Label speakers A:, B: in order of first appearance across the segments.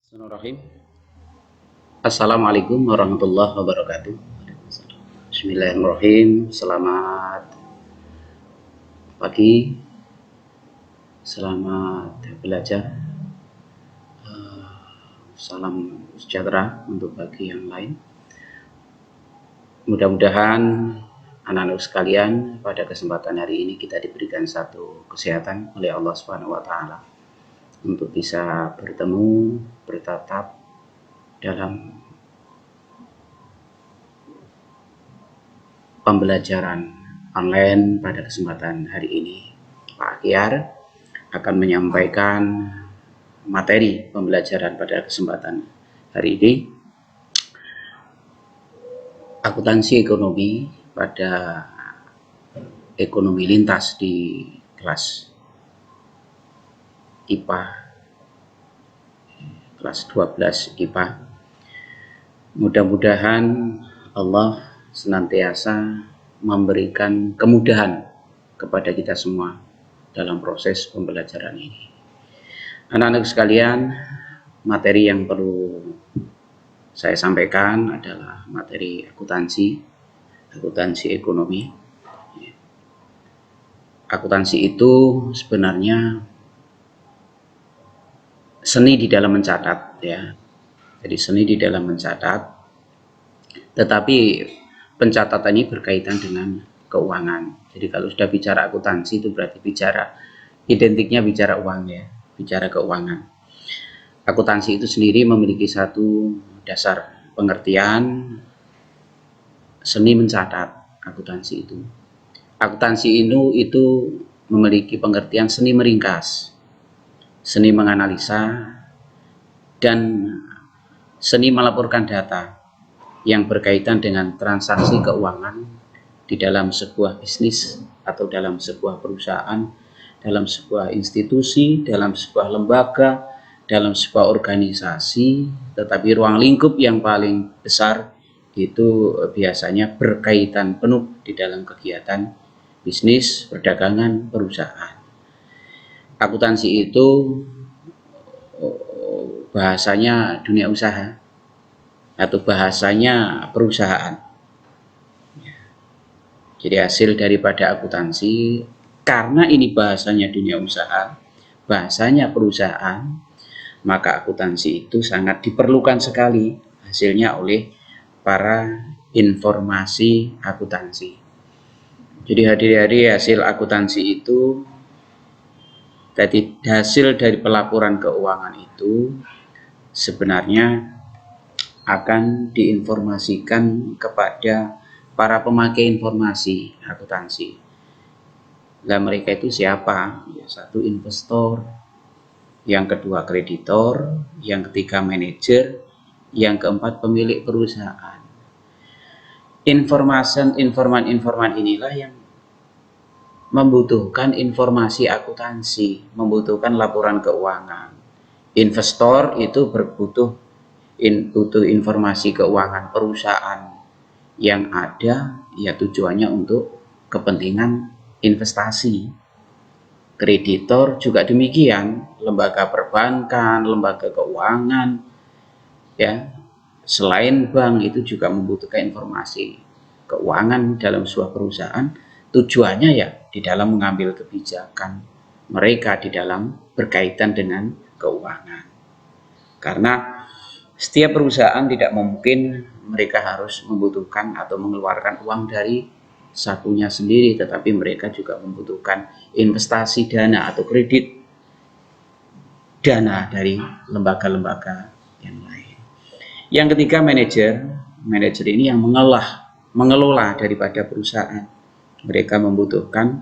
A: Bismillahirrahmanirrahim. Assalamualaikum warahmatullahi wabarakatuh. Bismillahirrahmanirrahim. Selamat pagi, selamat belajar. Salam sejahtera untuk bagi yang lain. Mudah-mudahan anak-anak sekalian pada kesempatan hari ini kita diberikan satu kesehatan oleh Allah Subhanahu wa taala untuk bisa bertemu, bertatap dalam pembelajaran online pada kesempatan hari ini. Pak Akyar akan menyampaikan materi pembelajaran pada kesempatan hari ini, akuntansi ekonomi pada ekonomi lintas di kelas IPA, kelas 12 IPA. Mudah-mudahan Allah senantiasa memberikan kemudahan kepada kita semua dalam proses pembelajaran ini. Anak-anak sekalian, materi yang perlu saya sampaikan adalah materi akuntansi ekonomi. Akuntansi itu sebenarnya seni di dalam mencatat, ya. Jadi seni di dalam mencatat, tetapi pencatatan ini berkaitan dengan keuangan. Jadi kalau sudah bicara akuntansi itu berarti identiknya bicara uang, ya, bicara keuangan. Akuntansi itu sendiri memiliki satu dasar pengertian seni mencatat. Akuntansi itu memiliki pengertian seni meringkas, seni menganalisa, dan seni melaporkan data yang berkaitan dengan transaksi keuangan di dalam sebuah bisnis atau dalam sebuah perusahaan, dalam sebuah institusi, dalam sebuah lembaga, dalam sebuah organisasi. Tetapi ruang lingkup yang paling besar itu biasanya berkaitan penuh di dalam kegiatan bisnis, perdagangan, perusahaan. Akuntansi itu bahasanya dunia usaha atau bahasanya perusahaan. Jadi hasil daripada akuntansi, karena ini bahasanya dunia usaha, bahasanya perusahaan, maka akuntansi itu sangat diperlukan sekali hasilnya oleh para informasi akuntansi. Jadi hasil akuntansi itu, tadi hasil dari pelaporan keuangan itu sebenarnya akan diinformasikan kepada para pemakai informasi akuntansi. Dan mereka itu siapa? Satu, investor, yang kedua kreditor, yang ketiga manajer, yang keempat pemilik perusahaan. Informan inilah yang membutuhkan informasi akuntansi, membutuhkan laporan keuangan. Investor itu butuh informasi keuangan perusahaan yang ada, ya tujuannya untuk kepentingan investasi. Kreditor juga demikian, lembaga perbankan, lembaga keuangan, ya, selain bank itu juga membutuhkan informasi keuangan dalam sebuah perusahaan. Tujuannya ya di dalam mengambil kebijakan mereka di dalam berkaitan dengan keuangan. Karena setiap perusahaan tidak mungkin mereka harus membutuhkan atau mengeluarkan uang dari sakunya sendiri, tetapi mereka juga membutuhkan investasi dana atau kredit dana dari lembaga-lembaga yang lain. Yang ketiga manajer ini yang mengelola daripada perusahaan. Mereka membutuhkan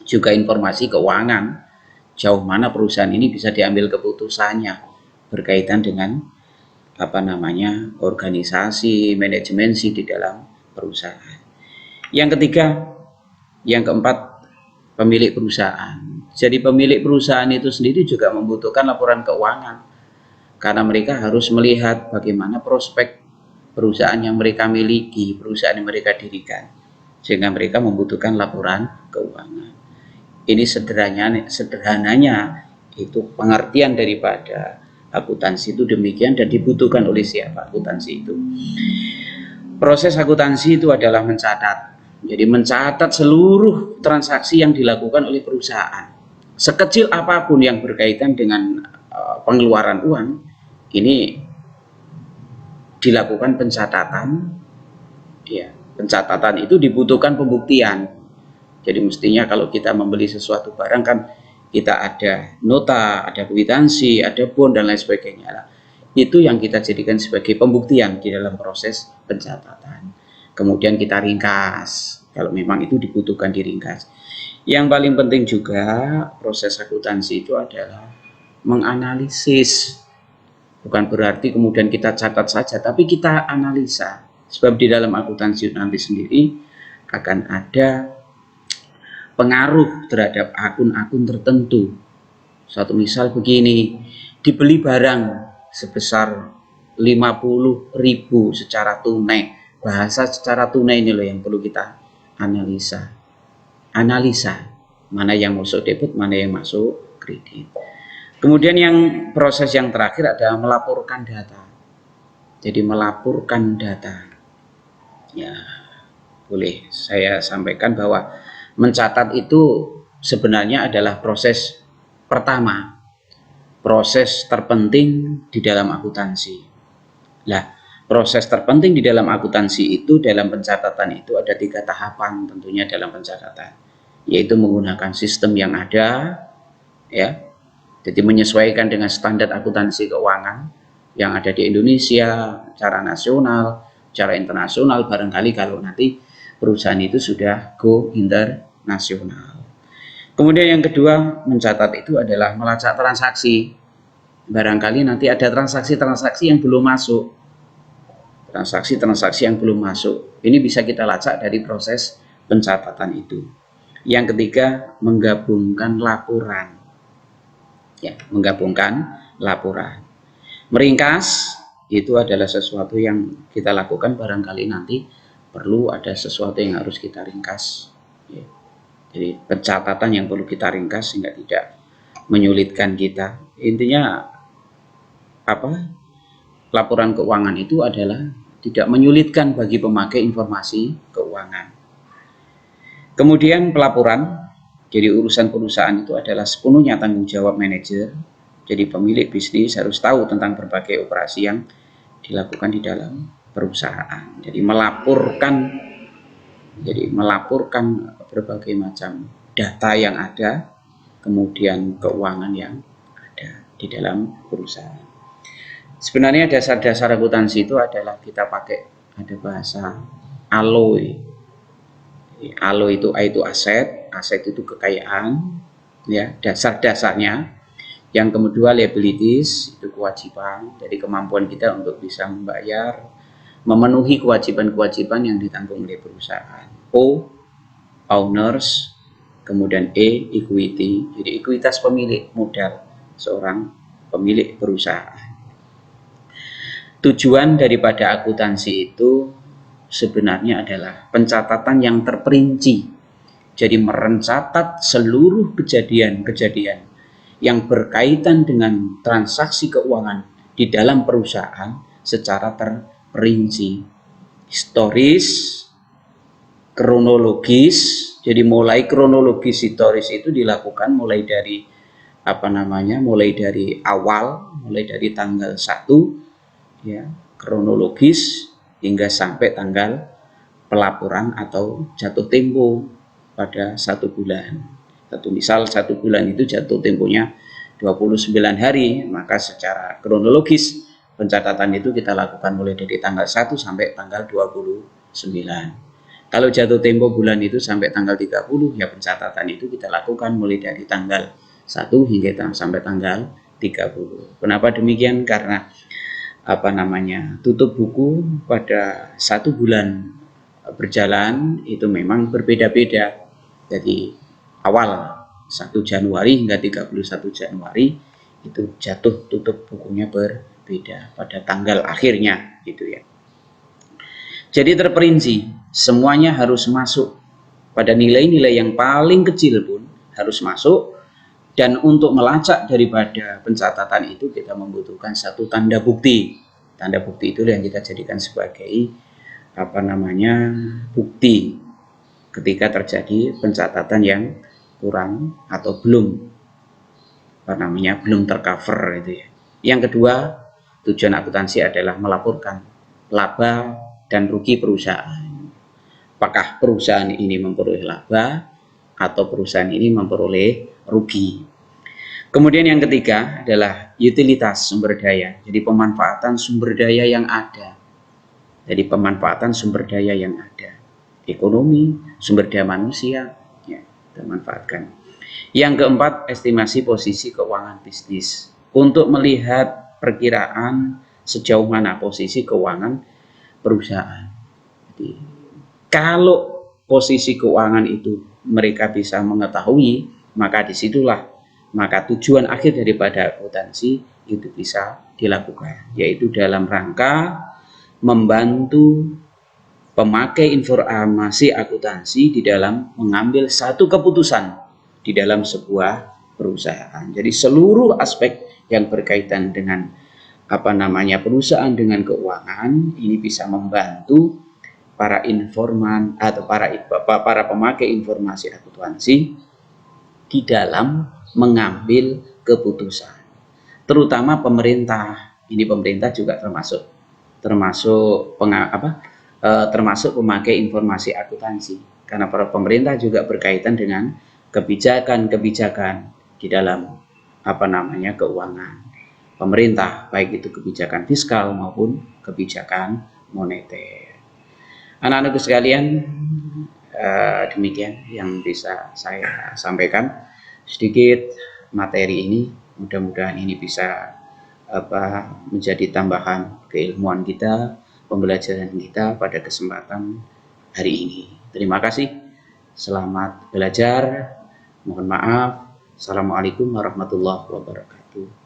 A: juga informasi keuangan, jauh mana perusahaan ini bisa diambil keputusannya berkaitan dengan organisasi, manajemen di dalam perusahaan. Yang keempat, pemilik perusahaan. Jadi pemilik perusahaan itu sendiri juga membutuhkan laporan keuangan, karena mereka harus melihat bagaimana prospek perusahaan yang mereka miliki, perusahaan yang mereka dirikan, sehingga mereka membutuhkan laporan keuangan. Ini sederhananya itu pengertian daripada akuntansi itu demikian dan dibutuhkan oleh siapa akuntansi itu. Proses akuntansi itu adalah mencatat. Jadi mencatat seluruh transaksi yang dilakukan oleh perusahaan. Sekecil apapun yang berkaitan dengan pengeluaran uang, ini dilakukan pencatatan. Ya, pencatatan itu dibutuhkan pembuktian. Jadi mestinya kalau kita membeli sesuatu barang kan kita ada nota, ada kwitansi, ada bond dan lain sebagainya. Nah, itu yang kita jadikan sebagai pembuktian di dalam proses pencatatan. Kemudian kita ringkas kalau memang itu dibutuhkan diringkas. Yang paling penting juga proses akuntansi itu adalah menganalisis. Bukan berarti kemudian kita catat saja, tapi kita analisa. Sebab di dalam akuntansi nanti sendiri akan ada pengaruh terhadap akun-akun tertentu. Suatu misal begini, dibeli barang sebesar 50.000 secara tunai. Bahasa secara tunai ini loh yang perlu kita analisa. Analisa mana yang masuk debit, mana yang masuk kredit. Kemudian yang proses yang terakhir adalah melaporkan data. Jadi melaporkan data. Ya, boleh saya sampaikan bahwa mencatat itu sebenarnya adalah proses pertama, proses terpenting di dalam akuntansi. Nah, proses terpenting di dalam akuntansi itu dalam pencatatan itu ada 3 tahapan tentunya dalam pencatatan, yaitu menggunakan sistem yang ada, ya, jadi menyesuaikan dengan standar akuntansi keuangan yang ada di Indonesia, cara nasional, cara internasional, barangkali kalau nanti perusahaan itu sudah go internasional. Kemudian yang kedua, mencatat itu adalah melacak transaksi. Barangkali nanti ada transaksi-transaksi yang belum masuk. Transaksi-transaksi yang belum masuk. Ini bisa kita lacak dari proses pencatatan itu. Yang ketiga, menggabungkan laporan. Ya, menggabungkan laporan. Meringkas itu adalah sesuatu yang kita lakukan barangkali nanti perlu ada sesuatu yang harus kita ringkas. Ya. Jadi pencatatan yang perlu kita ringkas sehingga tidak menyulitkan kita. Intinya apa? Laporan keuangan itu adalah tidak menyulitkan bagi pemakai informasi keuangan. Kemudian pelaporan. Jadi urusan perusahaan itu adalah sepenuhnya tanggung jawab manajer. Jadi pemilik bisnis harus tahu tentang berbagai operasi yang dilakukan di dalam perusahaan. Jadi melaporkan berbagai macam data yang ada, kemudian keuangan yang ada di dalam perusahaan. Sebenarnya dasar-dasar akuntansi itu adalah kita pakai ada bahasa ALOI. ALOI itu A itu aset, aset itu kekayaan, ya, dasar-dasarnya. Yang kedua liabilities, itu kewajiban, jadi kemampuan kita untuk bisa membayar, memenuhi kewajiban-kewajiban yang ditanggung oleh perusahaan. O, owners, kemudian E, equity, jadi ekuitas pemilik modal, seorang pemilik perusahaan. Tujuan daripada akuntansi itu sebenarnya adalah pencatatan yang terperinci, jadi merencatat seluruh kejadian-kejadian yang berkaitan dengan transaksi keuangan di dalam perusahaan secara terperinci, historis, kronologis. Jadi mulai kronologis historis itu dilakukan mulai dari mulai dari awal, mulai dari tanggal 1, ya, kronologis hingga sampai tanggal pelaporan atau jatuh tempo pada 1 bulan. Misal 1 bulan itu jatuh temponya 29 hari, maka secara kronologis pencatatan itu kita lakukan mulai dari tanggal 1 sampai tanggal 29. Kalau jatuh tempo bulan itu sampai tanggal 30, ya pencatatan itu kita lakukan mulai dari tanggal 1 hingga sampai tanggal 30. Kenapa demikian? Karena tutup buku pada 1 bulan berjalan itu memang berbeda-beda. Jadi awal 1 Januari hingga 31 Januari itu jatuh tutup bukunya berbeda pada tanggal akhirnya gitu ya. Jadi terperinci, semuanya harus masuk pada nilai-nilai yang paling kecil pun harus masuk Dan untuk melacak daripada pencatatan itu kita membutuhkan satu tanda bukti. Tanda bukti itu yang kita jadikan sebagai bukti ketika terjadi pencatatan yang kurang atau belum belum tercover itu ya. Yang kedua, tujuan akuntansi adalah melaporkan laba dan rugi perusahaan. Apakah perusahaan ini memperoleh laba atau perusahaan ini memperoleh rugi. Kemudian yang ketiga adalah utilitas sumber daya. Jadi pemanfaatan sumber daya yang ada. Jadi pemanfaatan sumber daya yang ada. Ekonomi, sumber daya manusia, ya, kita manfaatkan. Yang keempat, estimasi posisi keuangan bisnis. Untuk melihat perkiraan sejauh mana posisi keuangan perusahaan. Jadi, kalau posisi keuangan itu mereka bisa mengetahui, maka disitulah tujuan akhir daripada akuntansi itu bisa dilakukan, yaitu dalam rangka membantu pemakai informasi akuntansi di dalam mengambil satu keputusan di dalam sebuah perusahaan. Jadi seluruh aspek yang berkaitan dengan perusahaan dengan keuangan ini bisa membantu para informan atau para pemakai informasi akuntansi di dalam mengambil keputusan, terutama pemerintah. Ini pemerintah juga termasuk pemakai informasi akuntansi, karena para pemerintah juga berkaitan dengan kebijakan-kebijakan di dalam keuangan pemerintah, baik itu kebijakan fiskal maupun kebijakan moneter. Anak-anakku sekalian, demikian yang bisa saya sampaikan sedikit materi ini. Mudah-mudahan ini bisa menjadi tambahan keilmuan kita, pembelajaran kita pada kesempatan hari ini. Terima kasih, selamat belajar. Mohon maaf. Assalamualaikum warahmatullahi wabarakatuh.